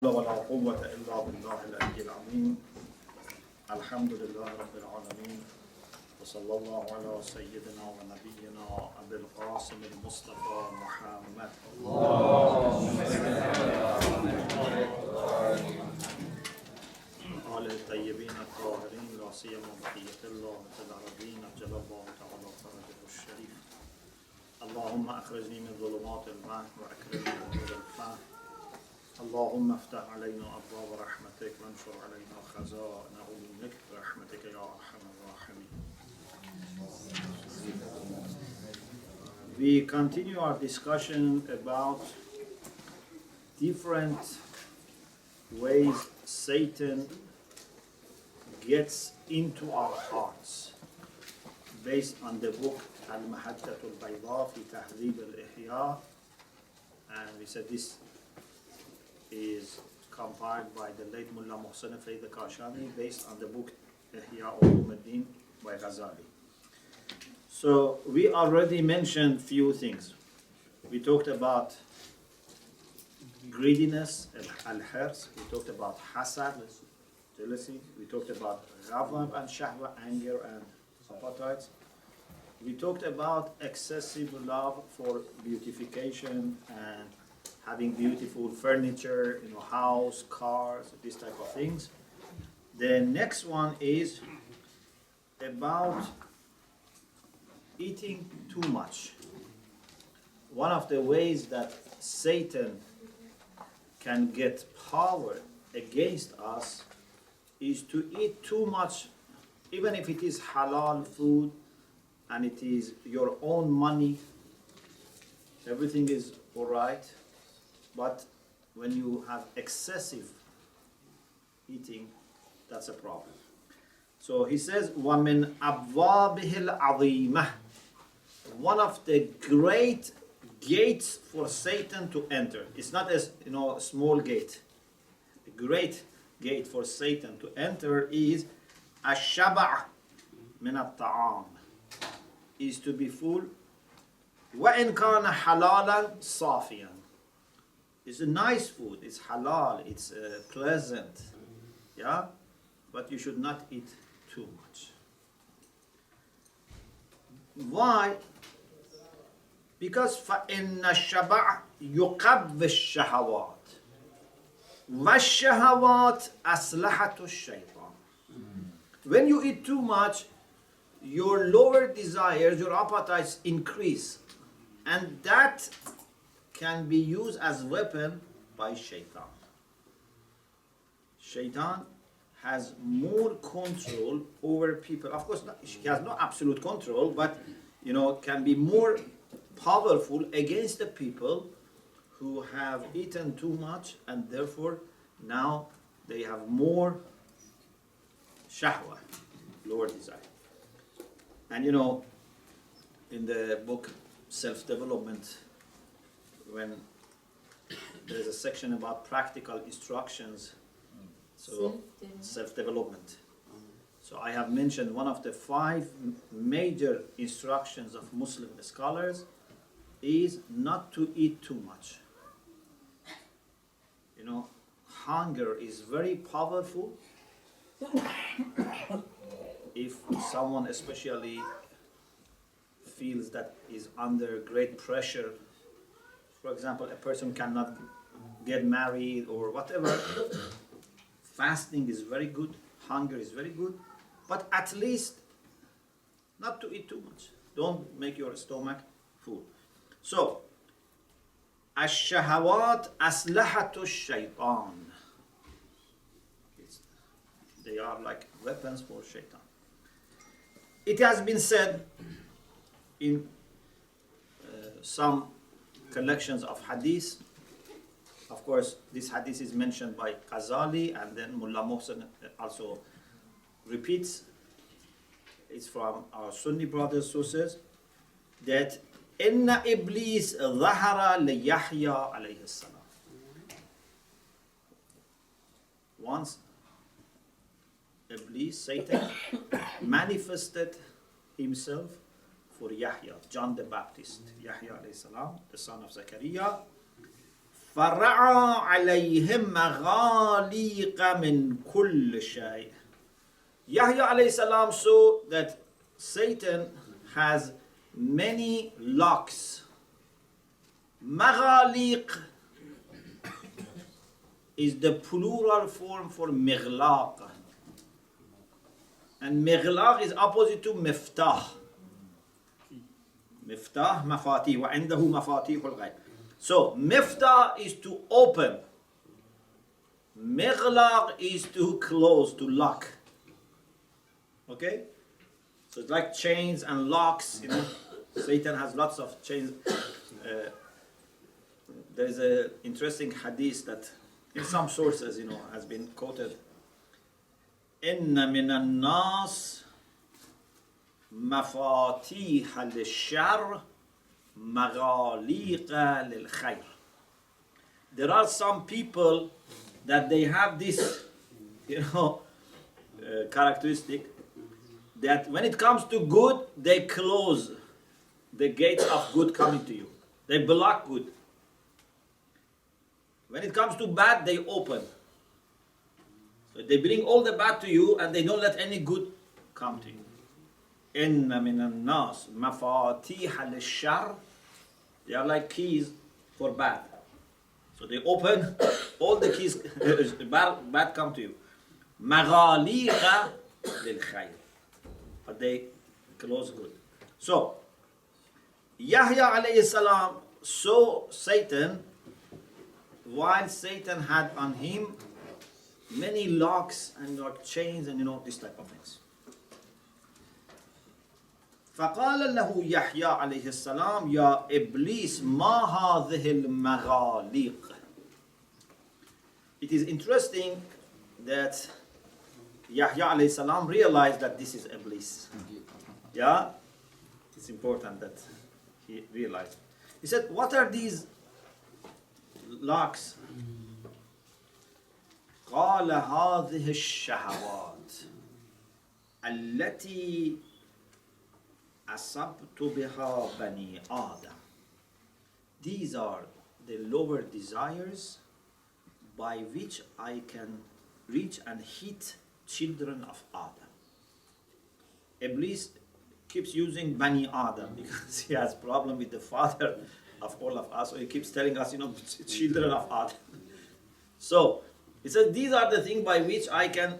ولا قوة إلا بالله العلي العظيم. الحمد لله رب العالمين، وصلى الله على سيدنا ونبينا أبي القاسم المصطفى محمد آل الطيبين الطاهرين، لا سيما بقية الله في الأرضين، أجل الله تعالى فرجه الشريف. اللهم أخرجني من ظلمات الوهم وأكرمني من نور الفهم. اللهم افتح علينا أبواب رحمتك وانشر علينا خزائن علومك برحمتك يا أرحم الراحمين. We continue our discussion about different ways Satan gets into our hearts based on the book المحجة البيضاء في تهذيب الإحياء, and we said this is compiled by the late Mullah Muhsin Faid Kashani based on the book Yaḥyā Ulumuddin by Ghazali. So we already mentioned few things. We talked about greediness, al-hirs. We talked about hasad, jealousy. We talked about ghadab and shahwa, anger and appetites. We talked about excessive love for beautification and having beautiful furniture, house, cars, this type of things. The next one is about eating too much. One of the ways that Satan can get power against us is to eat too much, even if it is halal food and it is your own money, everything is all right. But when you have excessive eating, that's a problem. So he says, وَمِنْ أَبْوَابِهِ الْعَظِيمَةِ, one of the great gates for Satan to enter. It's not a small gate. A great gate for Satan to enter is الشبع من الطعام, is to be full. وَإِنْ كَانَ حَلَالًا صَافِيًا, it's a nice food, it's halal, it's pleasant, yeah, but you should not eat too much. Why? Because فَإِنَّ الشَّبَعَ يُقَبِّ الشَّهَوَاتِ وَالشَّهَوَاتِ أَسْلَحَةُ الشَّيْطَانِ. When you eat too much, your lower desires, your appetites increase, and that can be used as weapon by shaitan. Shaitan has more control over people. Of course, he has no absolute control, but can be more powerful against the people who have eaten too much, and therefore now they have more shahwa, lower desire. And in the book Self-Development, when there is a section about practical instructions, so self-development. So I have mentioned one of the 5 major instructions of Muslim scholars is not to eat too much. Hunger is very powerful. If someone especially feels that is under great pressure, for example, a person cannot get married or whatever, fasting is very good, hunger is very good, but at least not to eat too much. Don't make your stomach full. So, الشهوات أسلحة الشيطان. They are like weapons for shaitan. It has been said in some collections of hadith. Of course, this hadith is mentioned by Ghazali, and then Mullah Muhsin also repeats. It's from our Sunni brothers' sources that إِنَّ إِبْلِيسَ ظَهَرَ لِيَحْيَا عَلَيْهِ السَّلَامِ. Once Iblis, Satan, manifested himself for Yaḥyā, John the Baptist, Yaḥyā alayhi salam, the son of Zechariah. فَرَعَى عَلَيْهِمْ مَغَالِيقَ مِنْ كُلِّ شَيْءٍ. Yaḥyā alayhi salam saw that Satan has many locks. Maghaliq is the plural form for mighlaq. And mighlaq is opposite to miftah. Miftah, mafatih, wa indahu mafatihul ghayb. So, miftah is to open. Mighlaq is to close, to lock. Okay? So it's like chains and locks, you know. Satan has lots of chains. There is an interesting hadith that in some sources, you know, has been quoted. Inna minan nas mafatiha lil-shar maghaliqa lil-khayr. There are some people that they have this, you know, characteristic that when it comes to good, they close the gates of good coming to you. They block good. When it comes to bad, they open. So they bring all the bad to you and they don't let any good come to you. Inna minan nas mafatiha lil-shar. They are like keys for bad. So they open, all the keys, bad come to you. Maghaliqa lil-khayr. But they close good. So, Yaḥyā alayhi salam saw Satan while Satan had on him many locks and like chains and you know this type of things. فقال له يحيى عليه السلام يا إبليس ما هذه المغاليق. It is interesting that Yaḥyā alayhi salam realized that this is Iblis. Yeah? It's important that he realized. He said, what are these locks? قال هذه الشهوات التي أصبت بها بني آدم. These are the lower desires by which I can reach and hit children of Adam. Iblis keeps using Bani Adam because he has problem with the father of all of us. So he keeps telling us, you know, children of Adam. So he says these are the things by which I can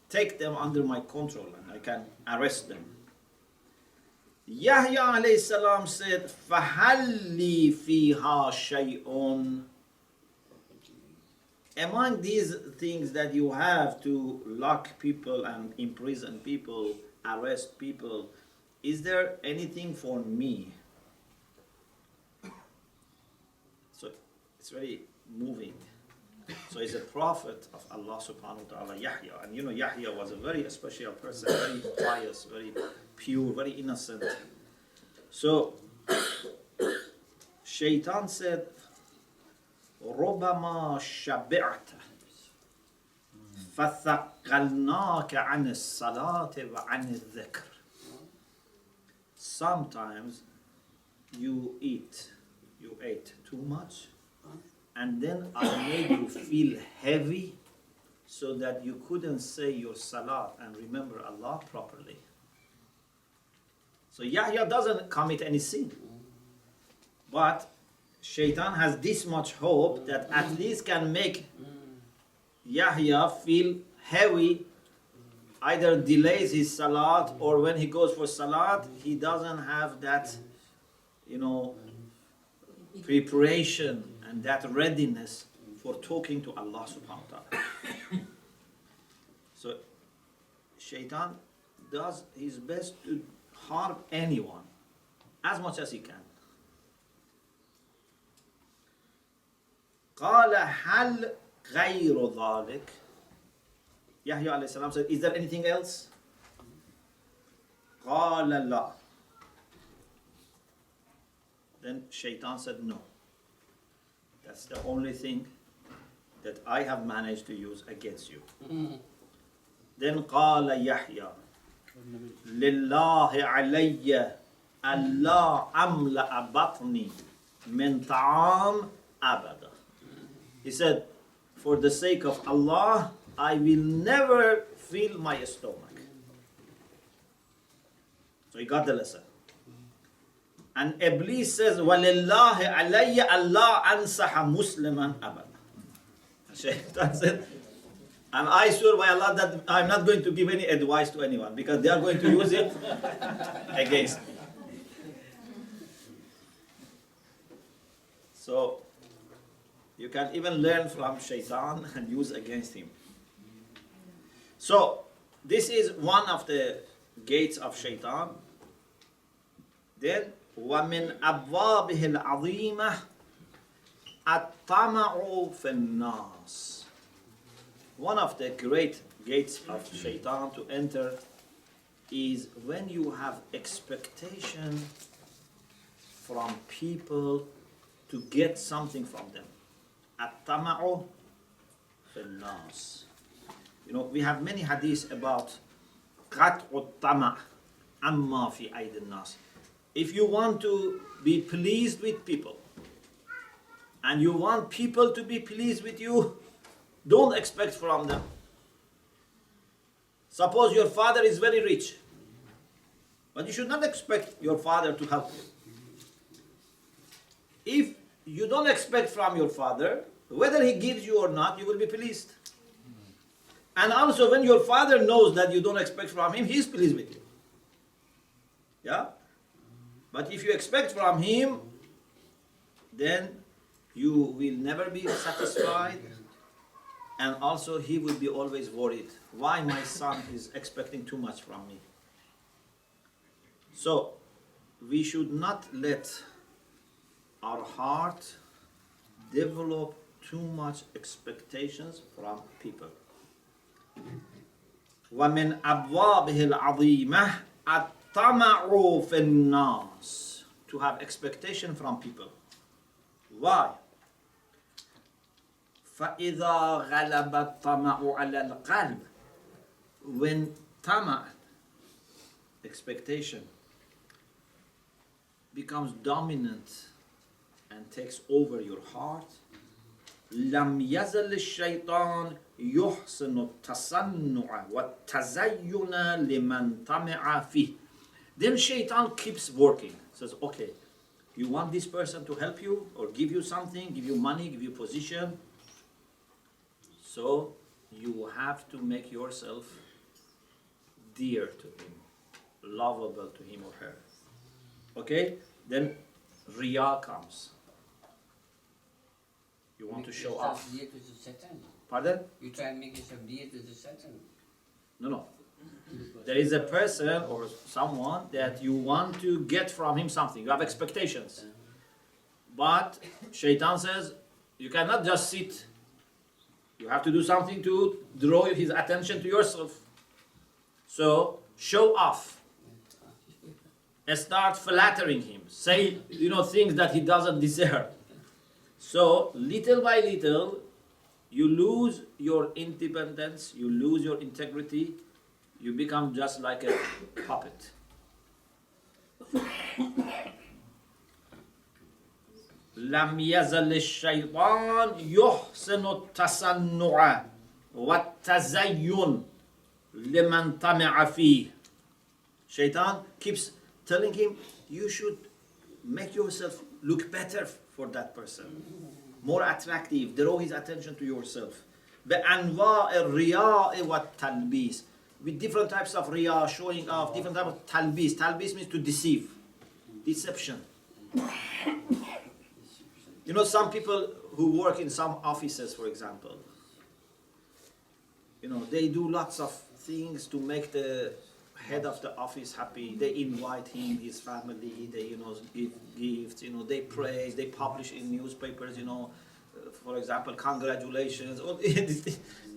take them under my control and I can arrest them. Yaḥyā alayhi salam said, فَهَلْ لِي فِيهَا شَيْءٌ. Among these things that you have to lock people and imprison people, arrest people, is there anything for me? So it's very moving. So he's a prophet of Allah subhanahu wa ta'ala, Yaḥyā. And you know, Yaḥyā was a very special person, very pious, very pure, very innocent. So, Shaitan said, ربما شبعت فثقلناك عن الصلاة وعن الذكر. Sometimes you ate too much and then I made you feel heavy so that you couldn't say your salat and remember Allah properly. So Yaḥyā doesn't commit any sin, but Shaitan has this much hope that at least can make Yaḥyā feel heavy, either delays his salat or when he goes for salat, he doesn't have that, you know, preparation and that readiness for talking to Allah subhanahu wa ta'ala. So Shaitan does his best to harm anyone as much as he can. قال هل غير ذلك. Yaḥyā alayhi salam said, is there anything else? قال لا. Then Shaitan said, no. That's the only thing that I have managed to use against you. Then قال يحيى لله علي ألا أملأ بطني من طعام أبدا. He said, for the sake of Allah, I will never fill my stomach. So he got the lesson. And Iblis says, وَلِلَّهِ عَلَيَّ أَلَّا أَنْصَحَ مُسْلِمًا أَبَدًا. Shaitan said, and I swear by Allah that I'm not going to give any advice to anyone because they are going to use it against me. So, you can even learn from Shaitan and use against him. So, this is one of the gates of Shaitan. Then, وَمِنْ أَبْوَابِهِ الْعَظِيمَةِ الطَّمَعُ فِي النَّاسِ. One of the great gates of Shaitan to enter is when you have expectation from people to get something from them. الطَّمَعُ فِي النَّاسِ. You know, we have many hadiths about قَطْعُ الطَّمَعِ أَمَّا فِي أَيْدِ النَّاسِ. If you want to be pleased with people, and you want people to be pleased with you, don't expect from them. Suppose your father is very rich, but you should not expect your father to help you. If you don't expect from your father, whether he gives you or not, you will be pleased. And also when your father knows that you don't expect from him, he is pleased with you. Yeah? But if you expect from him, then you will never be satisfied, and also he will be always worried. Why my son is expecting too much from me? So, we should not let our heart develop too much expectations from people. وَمِنْ أَبْوَابِهِ الْعَظِيمَةِ الطَّمَعُ فِي النَّاسِ. To have expectation from people. Why? فَإِذَا غَلَبَ الطَّمَعُ عَلَى الْقَلْبِ. When tama, expectation, becomes dominant and takes over your heart, لَمْ يَزَلِ الشَّيْطَانِ يُحْسِنُ التَّصَنُّعَ وَالتَّزَيُّنَ لِمَنْ طَمِعَ فِيهِ. Then Shaitan keeps working. Says, okay, you want this person to help you or give you something, give you money, give you position. So you have to make yourself dear to him, lovable to him or her. Okay? Then Riya comes. You want to show off. Pardon? You try and make yourself dear to the Satan. No. There is a person or someone that you want to get from him something. You have expectations. But Shaitan says, you cannot just sit. You have to do something to draw his attention to yourself. So, show off. And start flattering him. Say, things that he doesn't deserve. So, little by little, you lose your independence, you lose your integrity, you become just like a puppet. لم يزل الشيطان يحسن التصنع والتزين لمن طمع فيه. Shaitan keeps telling him, you should make yourself look better for that person, more attractive, draw his attention to yourself. بأنواع الرياء والتلبيس, with different types of riya, showing off, different types of talbis. Talbis means to deceive, deception. Some people who work in some offices, for example, they do lots of things to make the head of the office happy. They invite him, his family, they, give gifts, they praise, they publish in newspapers, for example, congratulations,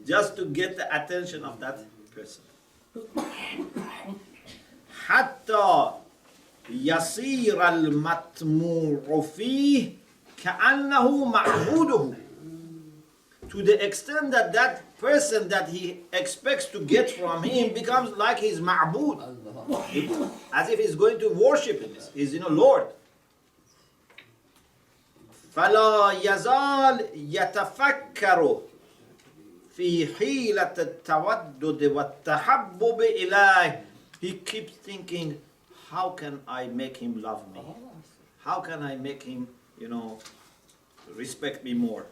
just to get the attention of that person. حتى يصير المطموع فيه كأنه معبوده. To the extent that that person that he expects to get from him becomes like his ma'bud, as if he's going to worship him, his Lord. فلا يزال يتفكر في حيلة التودد والتحبب إليه. He keeps thinking, how can I make him love me? How can I make him, respect me more?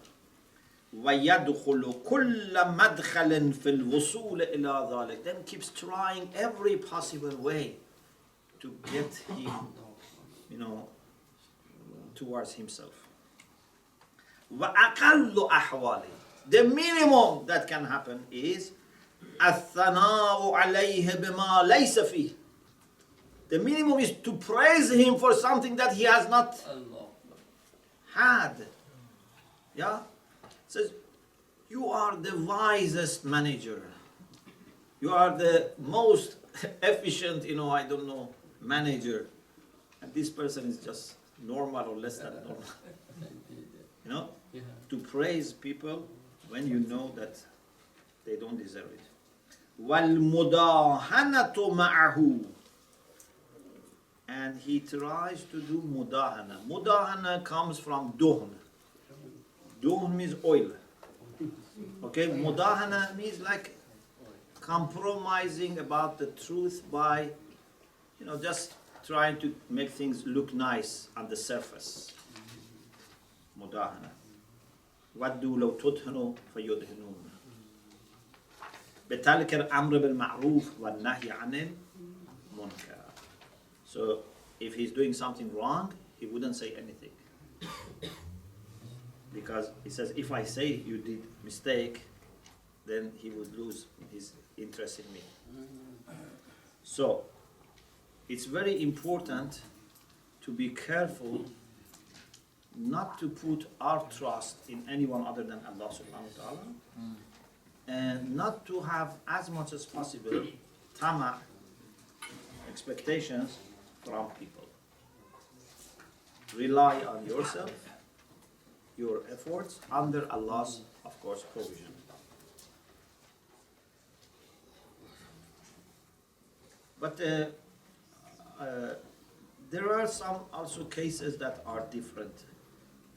ويدخل كل مدخل في الوصول إلى ذلك. Then keeps trying every possible way to get him, towards himself. وأقل أحواله. The minimum that can happen is الثناء عليه بما ليس فيه. The minimum is to praise him for something that he has not had. Yeah? It says, you are the wisest manager. You are the most efficient, manager. And this person is just normal or less than normal. To praise people when you know that they don't deserve it. وَالْمُدَاهَنَةُ مَعَهُ. And he tries to do mudahana. Mudahana comes from duhn. Duhn means oil. Okay, mudahana means like compromising about the truth by, just trying to make things look nice on the surface. Mudahana. وَدُّوا لَوْ تُدْهِنُوا فَيُدْهِنُونَ. بِتَلْكَ الْأَمْرِ بِالْمَعْرُوفِ وَالنَّهْيِ عَنِ الْمُنْكَرِ. So if he's doing something wrong, he wouldn't say anything. Because he says, if I say you did mistake, then he would lose his interest in me. So it's very important to be careful not to put our trust in anyone other than Allah subhanahu wa ta'ala, and not to have as much as possible tama, expectations from people. Rely on yourself, your efforts, under Allah's, of course, provision. But there are some also cases that are different.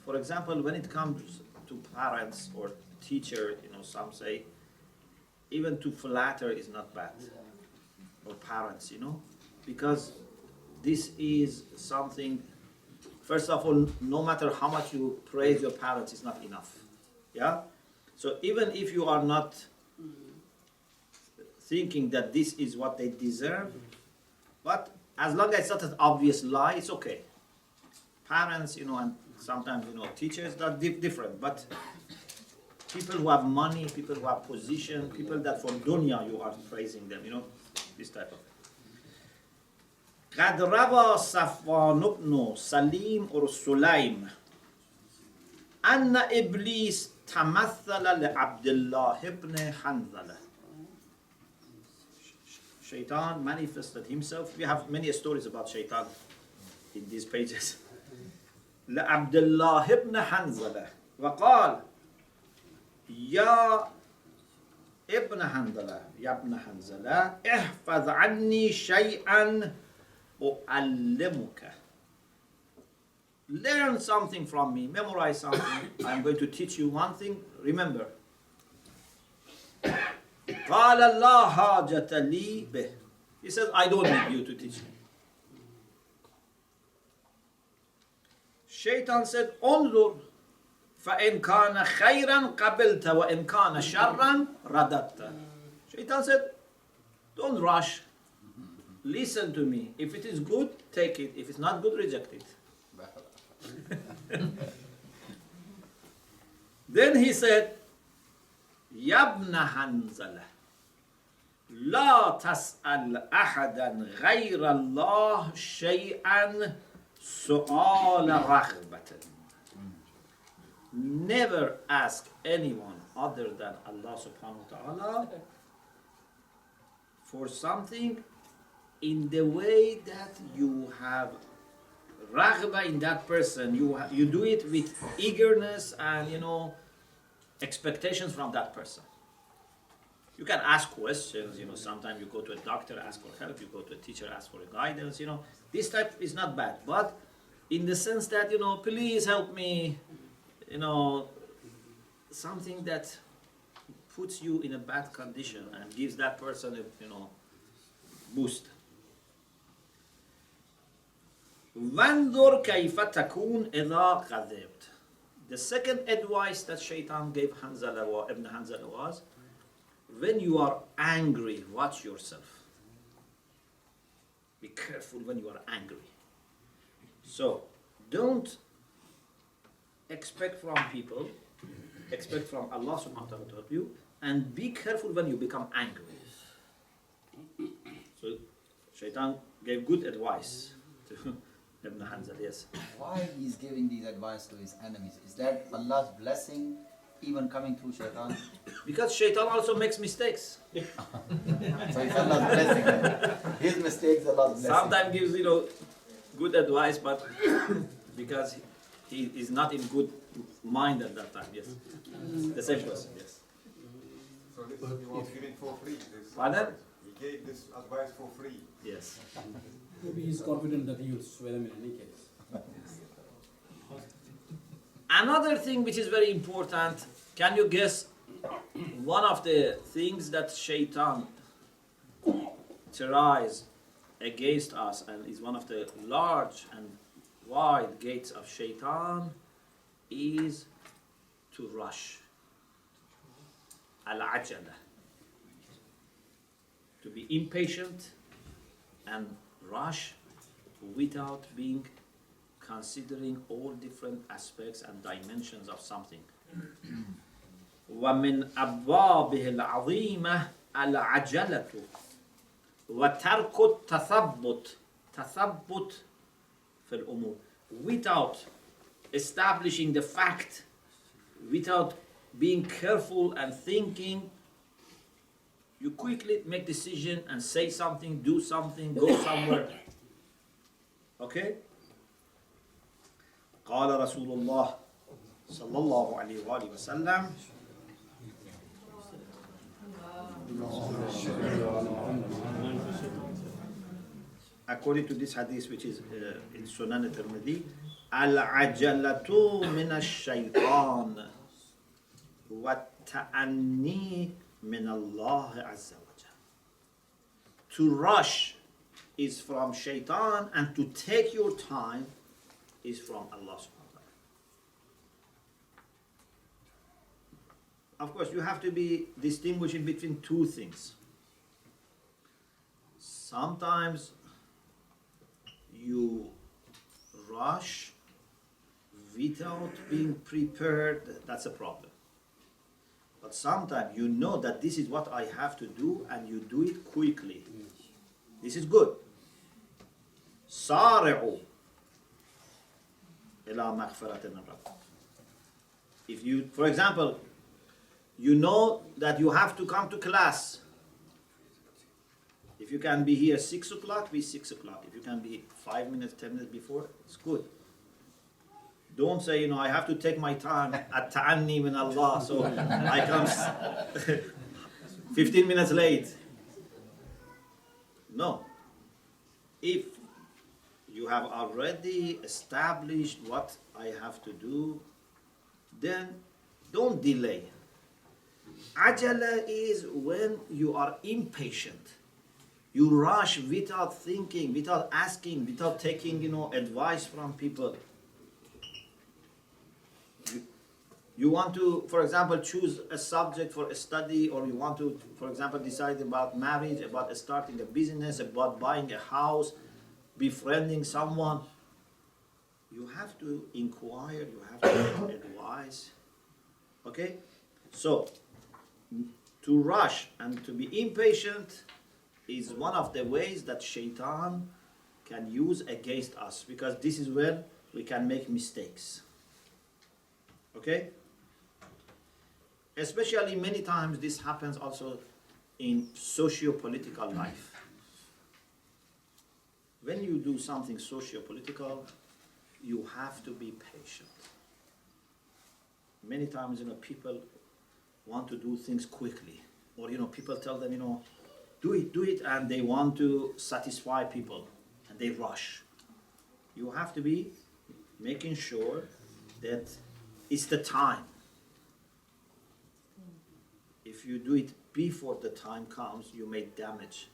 For example, when it comes to parents or teacher, some say, even to flatter is not bad. Or parents, because this is something, first of all, no matter how much you praise your parents, it's not enough. Yeah? So even if you are not thinking that this is what they deserve, but as long as it's not an obvious lie, it's okay. Parents, and sometimes, teachers, that's different. But people who have money, people who have position, people that for dunya you are praising them, this type of thing. قد روى صفوان بن سليم سليم أن إبليس تمثل لعبد الله بن حنظلة. Shaitan manifested himself. We have many stories about Shaitan in these pages. لعبد الله بن حنظلة وقال يا ابن حنظلة احفظ عني شيئا أعلمك. Learn something from me, memorize something. I'm going to teach you one thing. Remember. قال لا حاجة لي به. He says, I don't need you to teach me. Shaitan said, انظر فإن كان خيرا قبلت وإن كان شرا رددت. Shaitan said, don't rush. Listen to me. If it is good, take it. If it's not good, reject it. Then he said, يا ابن حنظلة لا تسأل أحدا غير الله شيئا سؤال رغبة. Never ask anyone other than Allah subhanahu wa ta'ala for something in the way that you have raghba in that person. You do it with eagerness and expectations from that person. You can ask questions, sometimes you go to a doctor, ask for help, you go to a teacher, ask for guidance, this type is not bad. But in the sense that, please help me, something that puts you in a bad condition and gives that person a, boost. وَانْظُرْ كَيْفَ تَكُونْ إِذَا غَضِبْتَ. The second advice that Shaitan gave Ibn Hanzala was, when you are angry, watch yourself. Be careful when you are angry. So, don't expect from people, expect from Allah subhanahu wa ta'ala to help you, and be careful when you become angry. So, Shaitan gave good advice to Ibn Hanzal, yes. Why he's giving these advice to his enemies? Is that Allah's blessing even coming through Shaitan? Because Shaitan also makes mistakes. So it's Allah's blessing. His mistakes, Allah's blessing. Sometimes gives, good advice, but because he is not in good mind at that time, yes. The same person, yes. So this he was giving for free. This Pardon? advice. He gave this advice for free. Yes. Maybe he's confident that he will sway them in any case. Another thing which is very important, can you guess one of the things that Shaitan tries against us and is one of the large and wide gates of Shaitan is to rush. ʿAjal. To be impatient and rush without being considering all different aspects and dimensions of something. وَمِنْ أَبْوَابِهِ الْعَظِيمَةِ الْعَجَلَةُ وَتَرْكُ التَّثَبُّتِ تَثَبُّتْ فِي الْأُمُورِ. Without establishing the fact, without being careful and thinking, you quickly make decision and say something, do something, go somewhere. Okay? قال رسول الله صلى الله عليه وآله وسلم according to this hadith which is in Sunan al-Tirmidhi, العجلة من الشيطان والتأني من الله عز وجل. To rush is from Shaitan, and to take your time is from Allah subhanahu wa ta'ala. Of course, you have to be distinguishing between two things. Sometimes you rush without being prepared, that's a problem. But sometimes you know that this is what I have to do and you do it quickly. This is good. سارعوا إلى مغفرة من ربكم. If you, for example, you know that you have to come to class. If you can be here 6 o'clock, be 6 o'clock. If you can be 5 minutes, 10 minutes before, it's good. Don't say, I have to take my time at ta'anni min Allah, so I come 15 minutes late. No. If you have already established what I have to do, then don't delay. Ajala is when you are impatient. You rush without thinking, without asking, without taking, advice from people. You want to, for example, choose a subject for a study, or you want to, for example, decide about marriage, about starting a business, about buying a house, befriending someone. You have to inquire, you have to take advice. Okay? So, to rush and to be impatient is one of the ways that Shaitan can use against us, because this is where we can make mistakes. Okay? Especially many times this happens also in socio-political life. When you do something socio-political, you have to be patient. Many times, people want to do things quickly, or people tell them, do it, and they want to satisfy people, and they rush. You have to be making sure that it's the time. If you do it before the time comes, you make damage.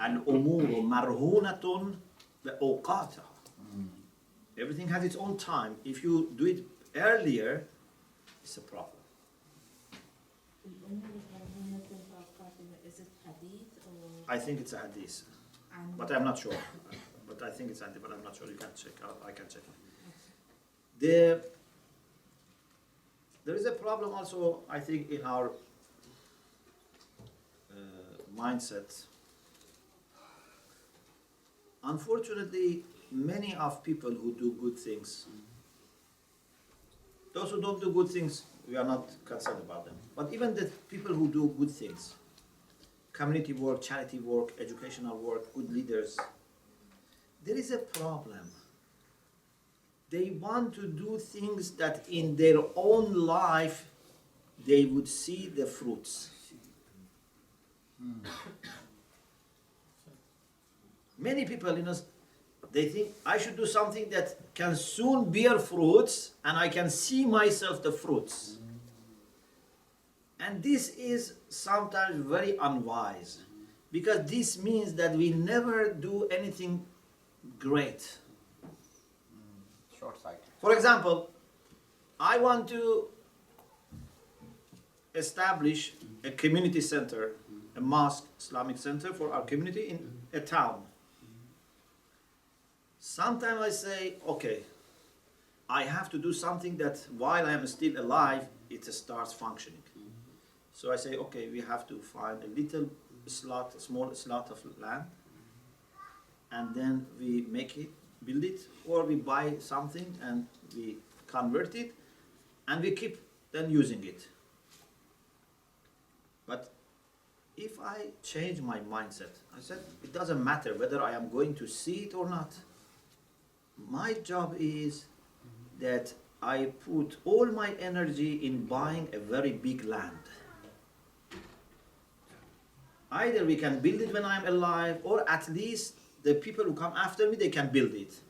الأمور مرهونة بأوقاتها. Everything has its own time. If you do it earlier, it's a problem. Is it hadith or? I think it's a hadith, And but I'm not sure. But I think it's hadith, but I'm not sure. You can check. I can check it. There is a problem also, I think, in our mindset. Unfortunately, many of people who do good things, those who don't do good things, we are not concerned about them. But even the people who do good things, community work, charity work, educational work, good leaders, there is a problem. They want to do things that in their own life they would see the fruits. Many people, they think I should do something that can soon bear fruits and I can see myself the fruits. And this is sometimes very unwise, because this means that we never do anything great. Short-sighted. For example, I want to establish a community center, a mosque, Islamic center for our community in a town. Sometimes I say, okay, I have to do something that while I am still alive, it starts functioning. So I say, okay, we have to find a little slot, a small slot of land, and then we make it, build it, or we buy something and we convert it, and we keep then using it. But if I change my mindset, I said, it doesn't matter whether I am going to see it or not. My job is that I put all my energy in buying a very big land. Either we can build it when I'm alive, or at least the people who come after me, they can build it.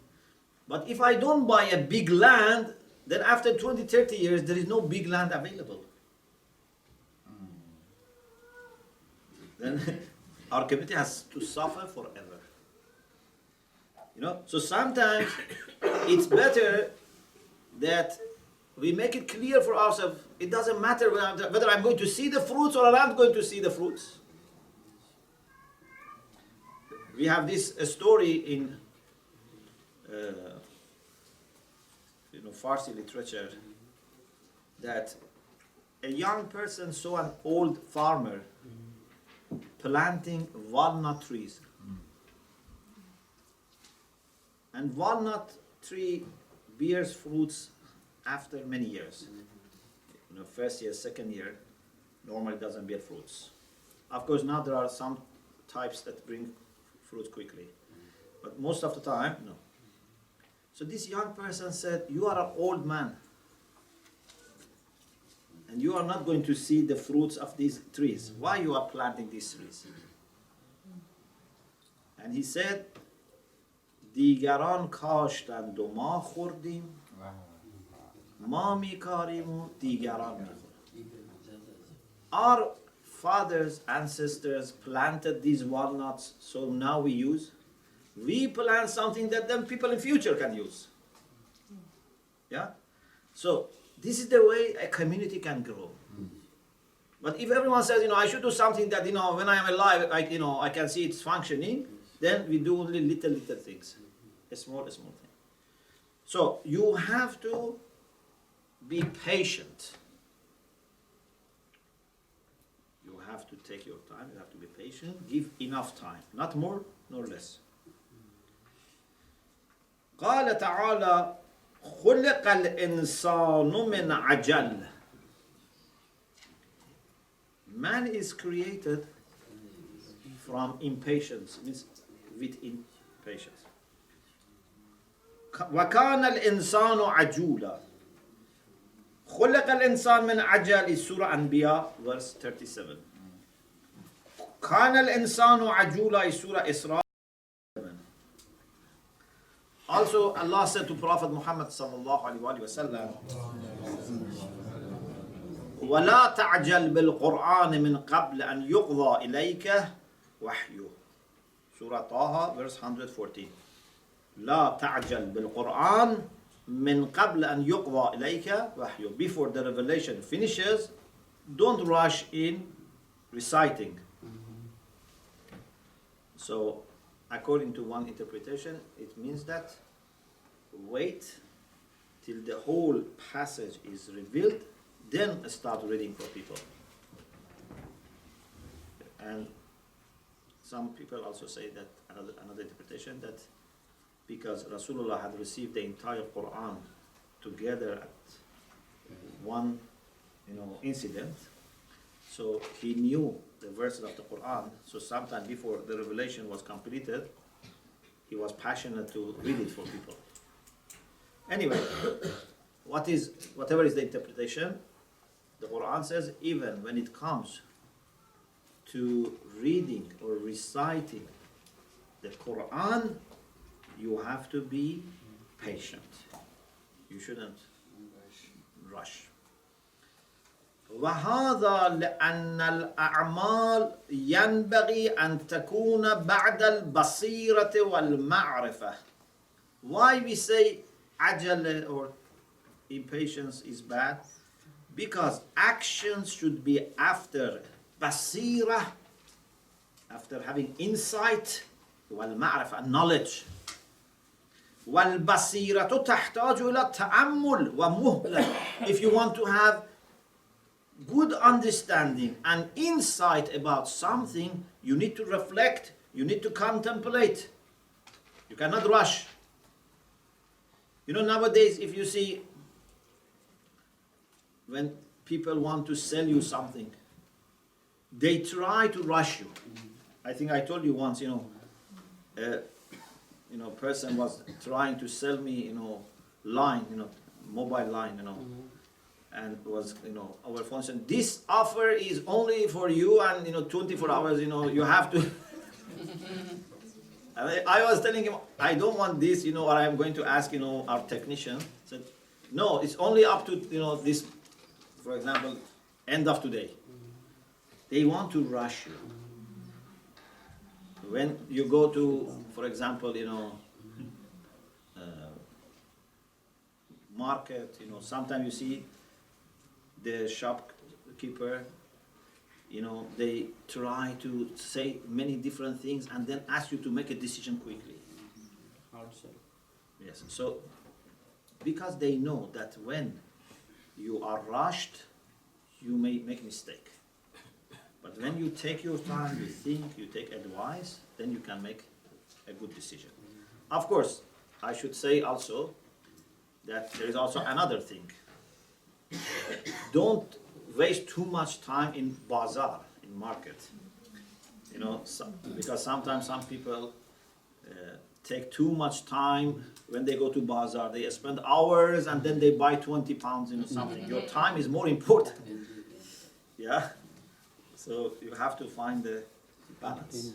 But if I don't buy a big land, then after 20, 30 years, there is no big land available. Then our community has to suffer forever. So sometimes it's better that we make it clear for ourselves, it doesn't matter whether I'm going to see the fruits or I'm not going to see the fruits. We have this story in Farsi literature, that a young person saw an old farmer planting walnut trees. And walnut tree bears fruits after many years. First year, second year, normally doesn't bear fruits. Of course, now there are some types that bring fruits quickly, but most of the time, no. So this young person said, you are an old man, and you are not going to see the fruits of these trees. Why you are planting these trees? And he said, دیگران کاشتند و ما خوردیم ما میکاریم و دیگران میخورند. Our fathers, ancestors planted these walnuts, so now we use. We plant something that then people in future can use. Yeah? So this is the way a community can grow. But if everyone says, I should do something that, when I am alive, I can see it's functioning, then we do only little things. A small thing. So you have to be patient. You have to take your time, you have to be patient, give enough time, not more nor less. قال تعالى خلق الإنسان من ዐجل. Man is created from impatience, means with impatience. وكان الإنسان عجولا. خلق الإنسان من ዐجل is Surah Anbiya, verse 37. كان الإنسان عجولا is Surah Isra. Also, Allah said to Prophet Muhammad sallallahu alaihi wasallam, وَلَا تَعْجَلْ بِالْقُرْآنِ مِنْ قَبْلِ أَنْ يُقْضَى إِلَيْكَ وَحْيُهُ. Surah Taha, verse 114. لا تعجل بالقرآن من قبل أن يقضى إليك وحيه. Before the revelation finishes, don't rush in reciting. So, according to one interpretation, it means that wait till the whole passage is revealed, then start reading for people. And some people also say that another interpretation, that because Rasulullah had received the entire Qur'an together at one incident, so he knew the verses of the Qur'an, so sometime before the revelation was completed, he was passionate to read it for people. Anyway, whatever is the interpretation, the Qur'an says even when it comes to reading or reciting the Qur'an, you have to be patient. You shouldn't rush. وهذا لأن الأعمال ينبغي أن تكون بعد البصيرة والمعرفة. Why we say ዐjal or impatience is bad? Because actions should be after basira, after having insight, والمعرفة, knowledge. والبصيرة تحتاج إلى تأمل ومهلة. If you want to have good understanding and insight about something, you need to reflect, you need to contemplate. You cannot rush. Nowadays, if you see, when people want to sell you something, they try to rush you. I think I told you once, person was trying to sell me, line, mobile line, and was, our phone said, this offer is only for you, and 24 hours, you have to. I was telling him, I don't want this, or I'm going to ask, our technician. Said, no, it's only up to, this, for example, end of today. They want to rush you. When you go to, for example, market, sometimes you see the shopkeeper, they try to say many different things and then ask you to make a decision quickly. Hard sell. Yes, so because they know that when you are rushed, you may make mistake. But when you take your time, you think, you take advice, then you can make a good decision. Of course, I should say also that there is also another thing. Don't waste too much time in bazaar, in market. Because sometimes some people take too much time when they go to bazaar. They spend hours and then they buy 20 pounds something. Your time is more important. Yeah? So you have to find the balance.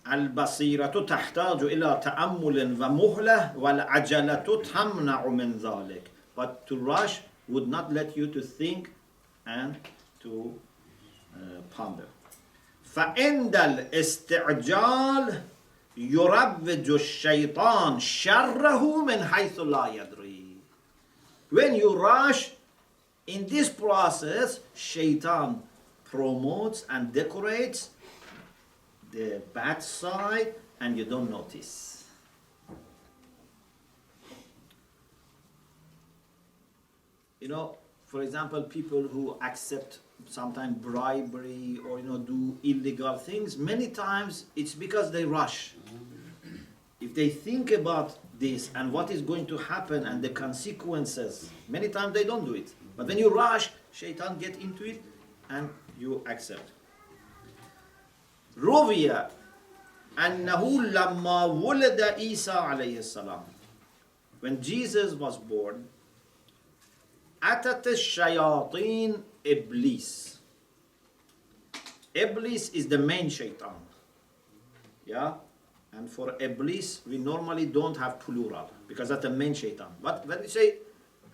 البصيرة تحتاج إلى تأمل ومهلة والعجلة تمنع من ذلك. But to rush would not let you to think and to ponder. فعند الاستعجال يروج الشيطان شره من حيث لا يدري. When you rush, in this process, Shaitan promotes and decorates the bad side and you don't notice. For example, people who accept sometimes bribery or do illegal things, many times it's because they rush. If they think about this and what is going to happen and the consequences, many times they don't do it. But when you rush, Shaitan get into it and you accept. روي أنه لما ولد عيسى عليه السلام, when Jesus was born, أتت الشياطين إبليس. Iblis is the main shaitan. Yeah? And for Iblis, we normally don't have plural because that's the main shaitan. But when we say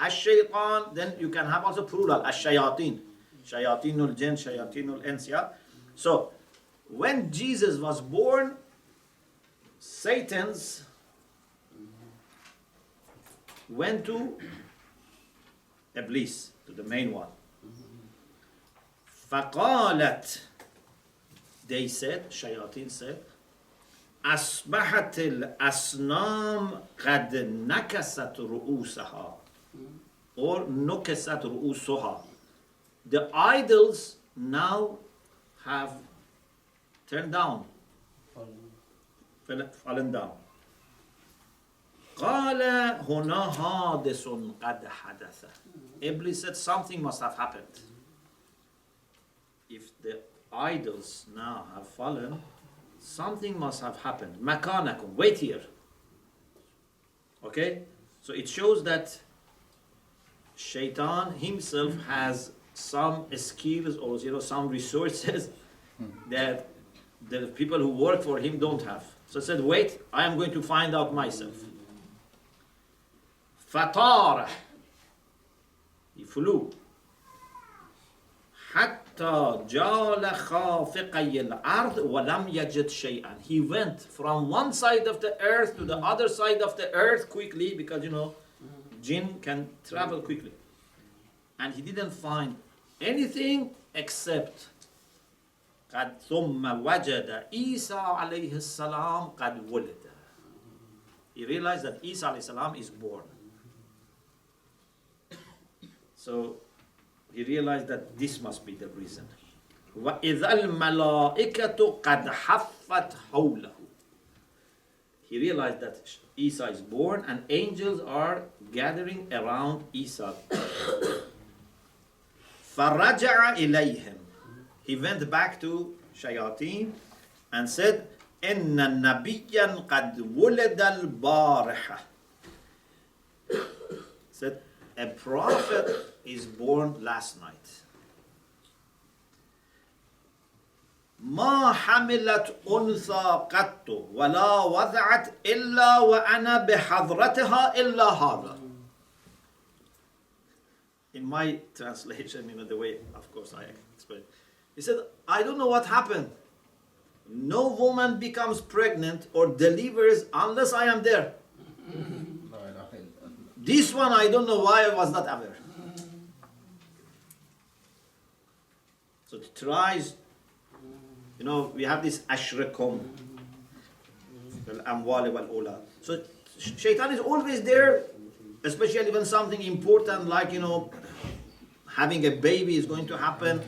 ash-shaytan, then you can have also plural, ash-shayatin. Shayatinul jinn, shayatinul ins, yeah? So, when Jesus was born, Satan's went to Iblis, to the main one. فقالت, they said, shayatin said, أصبحت الأصنام قد نكست رؤوسها or نكست رؤوسها. The idols now have turned down, fallen down. قال هنا حادث قد حدث. Iblis said something must have happened. If the idols now have fallen, something must have happened. مكانكم, wait here. Okay? So it shows that Shaitan himself has some skills or some resources that the people who work for him don't have. So he said, wait, I am going to find out myself. فطار, he flew. حتى جال خافقي الأرض ولم يجد شيئا. He went from one side of the earth to the other side of the earth quickly because jinn can travel quickly. And he didn't find anything except قد ثم وجد عيسى عليه السلام قد ولد. He realized that Isa عليه السلام is born. So he realized that this must be the reason. وَإِذَا الْمَلَائِكَةُ قَدْ حَفَّتْ حَوْلَهُ. He realized that Isa is born and angels are gathering around Isa. فَرَجَعَ إِلَيْهِمْ. He went back to Shayateen and said, إِنَّ نَبِيًّا قَدْ وُلِدَ الْبَارِحَةِ. Said, a prophet is born last night. ما حملت أنثى قط ولا وضعت إلا وأنا بحضرتها إلا هذا. In my translation, the way, of course, I explained. He said, I don't know what happened. No woman becomes pregnant or delivers unless I am there. This one, I don't know why I was not aware. So it tries, we have this ashrakum, al-amwal wal-ula. So shaitan is always there, especially when something important like, having a baby is going to happen.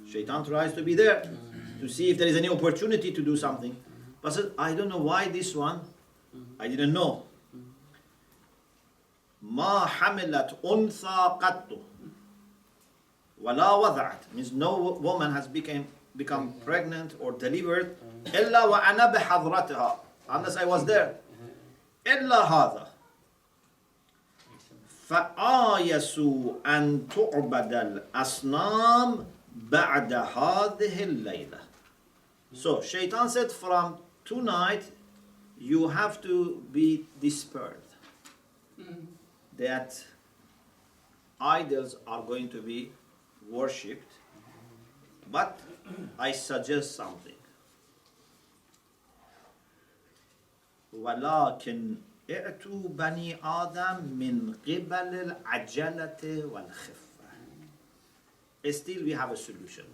Shaitan tries to be there to see if there is any opportunity to do something. But said, I don't know why this one, I didn't know. ما حملت أنثى قط ولا وضعت, means no woman has become pregnant or delivered إلا وأنا بحضرتها, unless I was there. إلا هذا فآيسوا أن تعبد الأصنام بعد هذه الليلة. So Shaitan said, from tonight you have to be dispersed. That idols are going to be worshipped, but I suggest something. ولكن ائتوا بني آدم من قبل العجلة والخفة. Still we have a solution.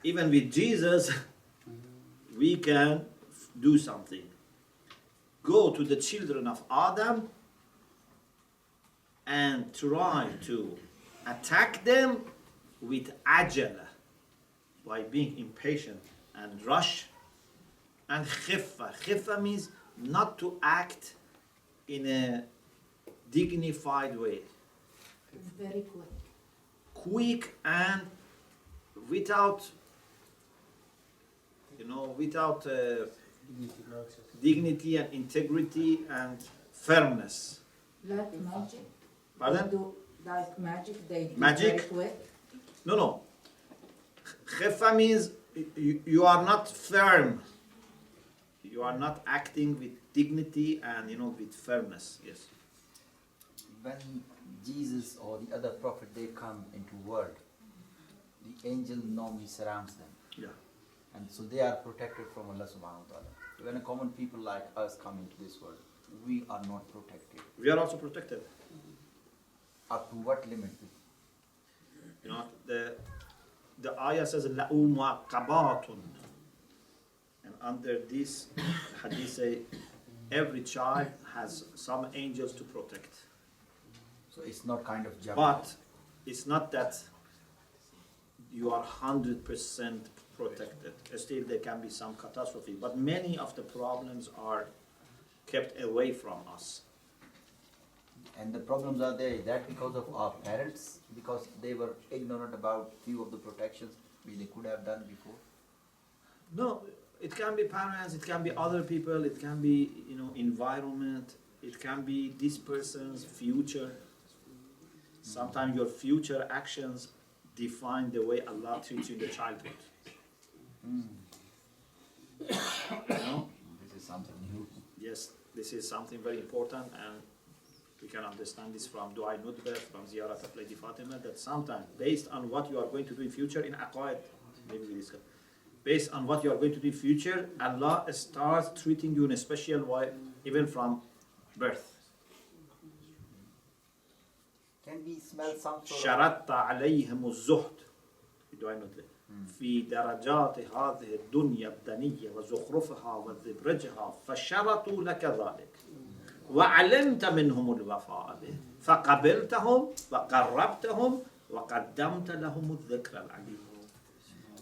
Even with Jesus, we can do something. Go to the children of Adam and try to attack them with ዐجل, by being impatient and rush, and خفة. خفة means not to act in a dignified way. Very quick. Quick and without dignity and integrity and fairness. Like magic. Pardon? They do like magic, they do Magic? very quick. No. Khiffa means you are not firm. You are not acting with dignity and with firmness. Yes. When Jesus or the other prophet, they come into world, the angel normally surrounds them. Yeah. And so they are protected from Allah subhanahu wa ta'ala. When a common people like us come into this world, we are not protected. We are also protected. Up to what limit? The ayah says لَأُ مُعَقَّبَاتٌ, and under this hadith say every child has some angels to protect. So it's not kind of jabbar. But it's not that you are 100% protected. Still there can be some catastrophe, but many of the problems are kept away from us. And the problems are there, that because of our parents, because they were ignorant about few of the protections which they could have done before. No, it can be parents, it can be other people, it can be environment, it can be this person's future. Sometimes your future actions define the way Allah treats you in the childhood. This is something new. Yes, this is something very important, and we can understand this from Dua Nudbah, from Ziyarat of Lady Fatima, that sometimes, based on what you are going to do in future in Aqaid, maybe we discuss, based on what you are going to do in future, Allah starts treating you in a special way, even from birth. Can we smell some sort of... شرطت عليهم الزهد في دعاء الندبة في درجات هذه الدنيا الدنية وزخرفها وذبرجها فشرطوا لك ذلك وعلمت منهم الوفاء به فقبلتهم وقربتهم وقدمت لهم الذكر العليم.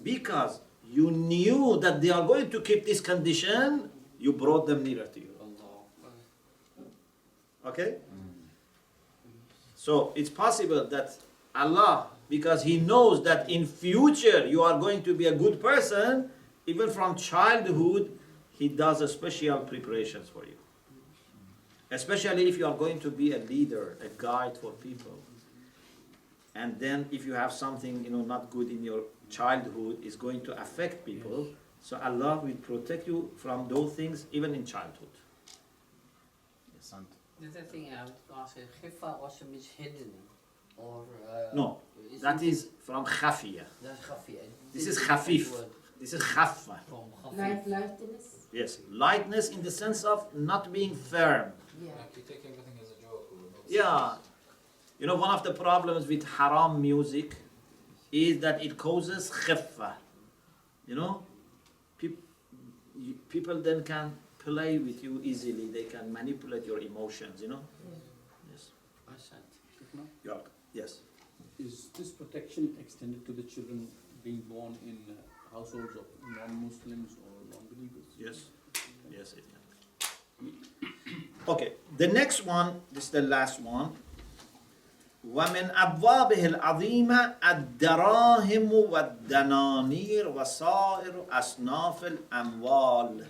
Because you knew that they are going to keep this condition, you brought them nearer to you. Okay? So it's possible that Allah, because He knows that in future you are going to be a good person, even from childhood, He does a special preparations for you. Especially if you are going to be a leader, a guide for people. And then if you have something not good in your childhood, is going to affect people. So Allah will protect you from those things even in childhood. Yes, Sant. The other thing I would ask, Khiffa also means hidden, or No, that is from Yaḥyā. That's Khafiyah. This is Khafif. This is Khaffa. From Khafif. Lightness? Yes, lightness in the sense of not being firm. Yeah. Like you take everything as a joke or not. Yeah. One of the problems with haram music is that it causes khiffa. People then can play with you easily. They can manipulate your emotions, Yes. Yeah. Yes. Is this protection extended to the children being born in households of non-Muslims or non-believers? Yes. Yes, it can. Okay, the next one, this is the last one. ومن أبوابه العظيمة الدراهم والدنانير وسائر أصناف الأموال.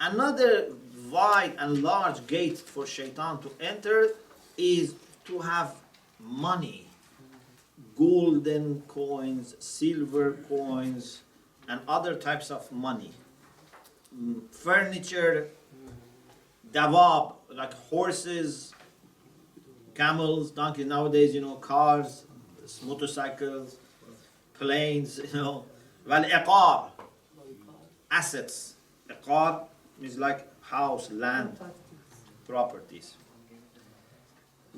Another wide and large gate for shaitan to enter is to have money, golden coins, silver coins, and other types of money. Furniture, dawab, like horses, camels, donkeys, nowadays, cars, motorcycles, planes, wal-iqar, assets. Iqar is like house, land, properties.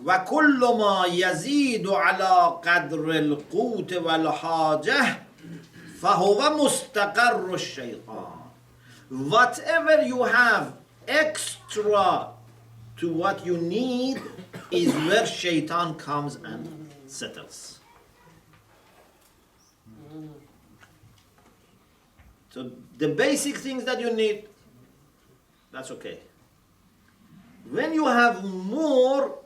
وَكُلُّ مَا يَزِيدُ عَلَى قَدْرِ الْقُوتِ وَالْحَاجَةِ فَهُوَ مُسْتَقَرُّ الشَّيْطَانِ. Whatever you have extra to what you need is where shaitan comes and settles. So the basic things that you need, that's okay. When you have more,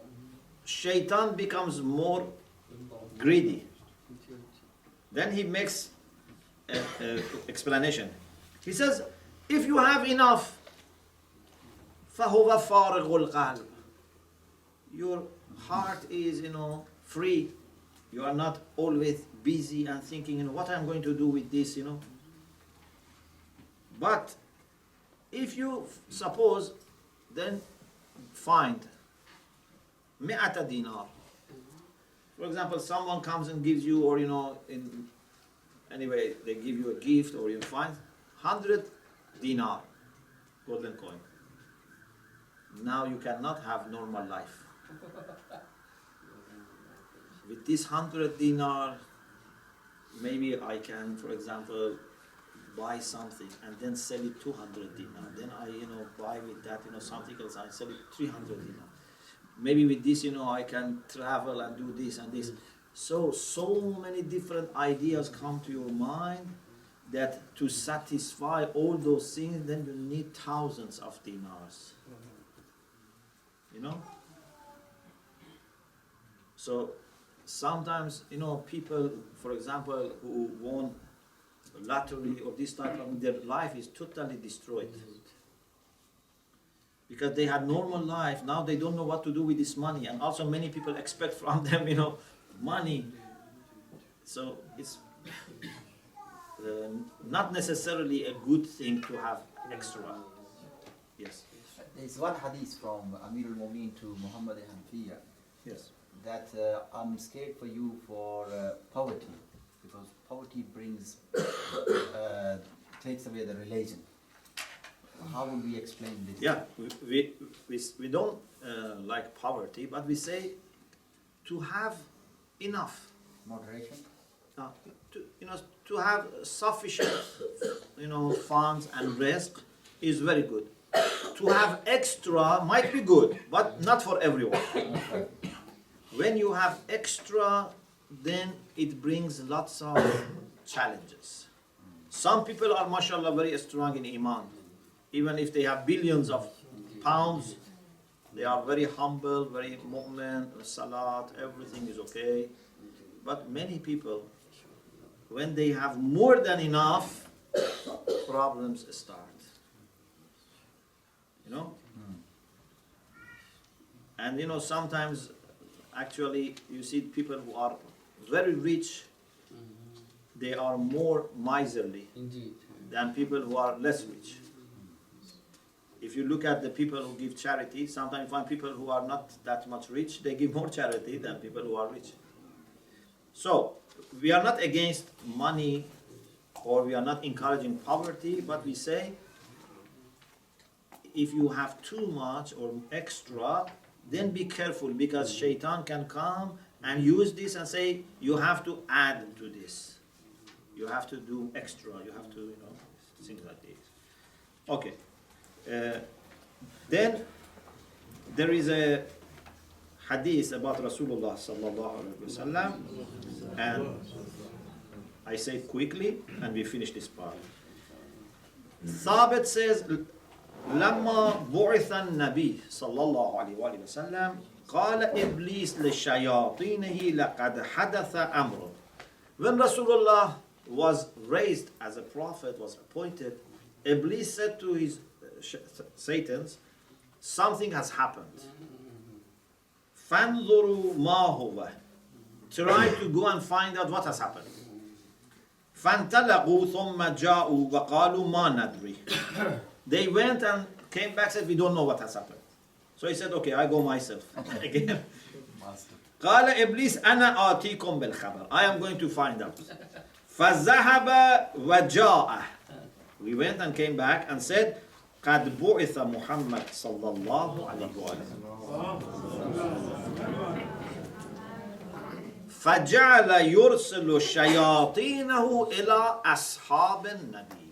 shaitan becomes more greedy. Then he makes an explanation. He says, if you have enough, فَهُوَ فَارِغُ الْقَلْبِ. Your heart is, free. You are not always busy and thinking, what I'm going to do with this, But if you suppose, then find 100 dinar. For example, someone comes and gives you, or anyway, they give you a gift, or you find 100 dinar, golden coin. Now you cannot have normal life. With this 100 dinar, maybe I can, for example, buy something and then sell it 200 dinar. Then I, buy with that, something else. I sell it 300 dinar. Maybe with this, I can travel and do this and this. So many different ideas come to your mind that to satisfy all those things, then you need thousands of dinars. So sometimes, people, for example, who won lottery or this type of, their life is totally destroyed. Because they had normal life, now they don't know what to do with this money. And also many people expect from them, money. So it's not necessarily a good thing to have extra. Yes. There's one hadith from Amir al-Mu'min to Muhammad al-Hanfiyya. Yes. That I'm scared for you for poverty, because poverty brings, takes away the religion. How would we explain this? Yeah, we don't like poverty, but we say to have enough. Moderation? To have sufficient, funds and risk is very good. To have extra might be good, but not for everyone. When you have extra, then it brings lots of challenges. Some people are, mashallah, very strong in iman. Even if they have billions of pounds, they are very humble, very mu'min, salat, everything is okay. But many people, when they have more than enough, problems start. And sometimes actually you see people who are very rich, they are more miserly than people who are less rich. If you look at the people who give charity, sometimes you find people who are not that much rich, they give more charity than people who are rich. So, we are not against money, or we are not encouraging poverty, but we say, if you have too much or extra, then be careful, because shaitan can come and use this and say, you have to add to this. You have to do extra, you have to, things like this. Okay. Then there is a hadith about Rasulullah sallallahu alaihi wasallam, and I say it quickly and we finish this part. Thabit says, لما بعث النبي صلى الله عليه وآله وسلم قال إبليس لشياطينه لقد حدث أمر. When Rasulullah was raised as a prophet, was appointed, Iblis said to his Satans, something has happened. فانظروا ما هو. Try to go and find out what has happened. فانطلقوا ثم جاءوا وقالوا ما ندري. They went and came back and said, we don't know what has happened. So he said, okay, I go myself. Again. قال إبليس أنا آتيكم بالخبر. I am going to find out. فذهب وجاء. We went and came back and said, قد بعث محمد صلى الله عليه وسلم. فجعل يرسل شياطينه إلى أصحاب النبي.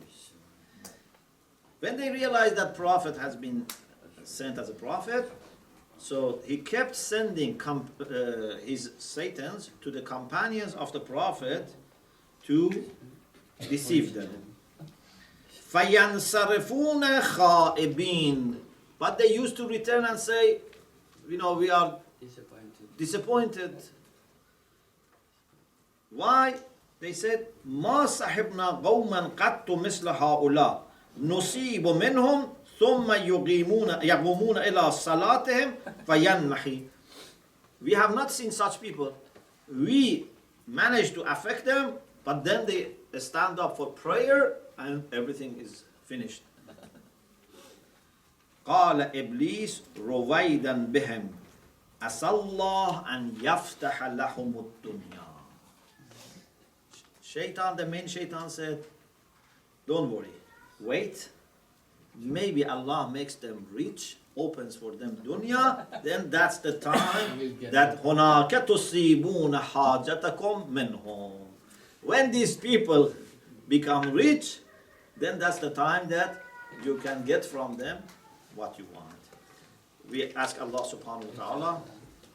When they realized that prophet has been sent as a prophet, so he kept sending his Satans to the companions of the prophet to deceive them. فَيَنْصَرِفُونَ خَائِبِينَ. But they used to return and say, we are disappointed. Why? They said, مَا صَحِبْنَا قَوْمًا قَدْتُ مِثْلَ هَؤُلَاءِ نُصِيبُ مِنْهُمْ ثُمَّ يَقُومُونَ إِلَى صَلَاتِهِمْ فَيَنْمَحِي. We have not seen such people. we manage to affect them, but then they stand up for prayer and everything is finished. قال إبليس رويدا بهم عسى الله أن يفتح لهم الدنيا. Shaitan, the main shaitan said, don't worry, wait, maybe Allah makes them rich, opens for them dunya, then that's the time that هناك تصيبون حاجتكم منهم. When these people become rich, then that's the time that you can get from them what you want. We ask Allah subhanahu wa ta'ala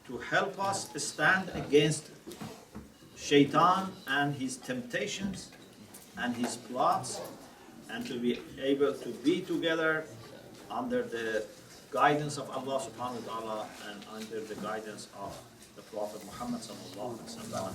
to help us stand against shaitan and his temptations and his plots, and to be able to be together under the guidance of Allah subhanahu wa ta'ala and under the guidance of the Prophet Muhammad sallallahu alaihi wasallam.